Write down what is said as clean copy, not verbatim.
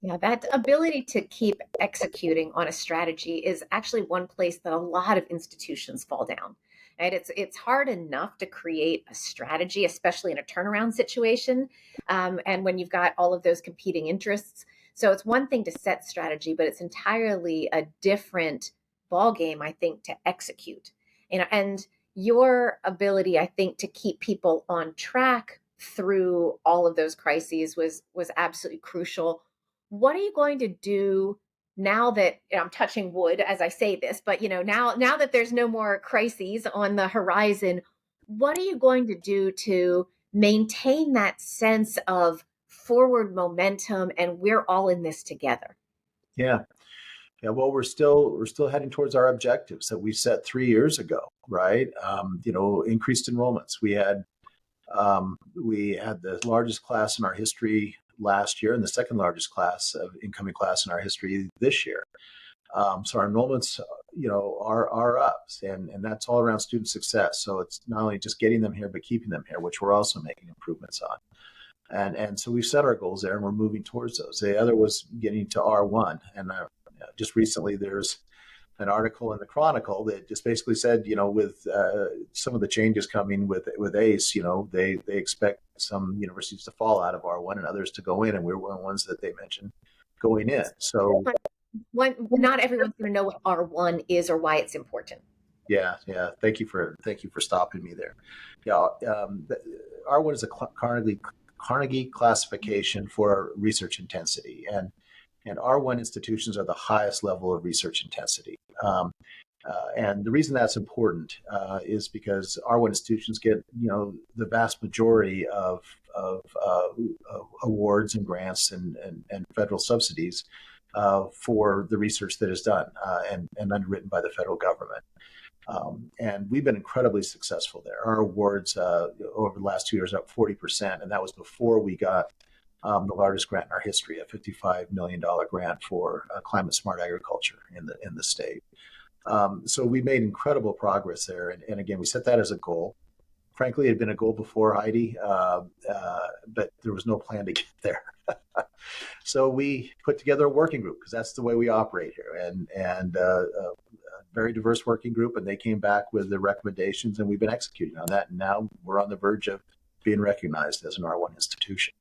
Yeah, that ability to keep executing on a strategy is actually one place that a lot of institutions fall down. Right? It's hard enough to create a strategy, especially in a turnaround situation, and when you've got all of those competing interests. So it's one thing to set strategy, but it's entirely a different ball game, I think, to execute. And your ability, I think, to keep people on track through all of those crises was absolutely crucial. What are you going to do now that I'm touching wood as I say this, but now that there's no more crises on the horizon, what are you going to do to maintain that sense of forward momentum and we're all in this together? Yeah. Yeah, well, we're still heading towards our objectives that we set 3 years ago, right? Increased enrollments. We had the largest class in our history last year, and the second largest class of incoming class in our history this year. So our enrollments, are up, and that's all around student success. So it's not only just getting them here, but keeping them here, which we're also making improvements on. And so we've set our goals there, and we're moving towards those. The other was getting to R1, and just recently there's an article in the Chronicle that just basically said, with some of the changes coming with ACE, they expect some universities to fall out of R1 and others to go in, and we're one of the ones that they mentioned going in. So Not everyone's going to know what R1 is or why it's important. yeah. Thank you for stopping me there. Yeah, R1 is a Carnegie classification for research intensity, and R1 institutions are the highest level of research intensity. And the reason that's important is because R1 institutions get, the vast majority of awards and grants and federal subsidies for the research that is done and underwritten by the federal government. And we've been incredibly successful there. Our awards over the last 2 years are up 40%, and that was before we got the largest grant in our history, a $55 million grant for climate smart agriculture in the state. So we made incredible progress there. And again, we set that as a goal. Frankly, it had been a goal before, Heidi, but there was no plan to get there. So we put together a working group because that's the way we operate here, and a very diverse working group, and they came back with the recommendations, and we've been executing on that. And now we're on the verge of being recognized as an R1 institution.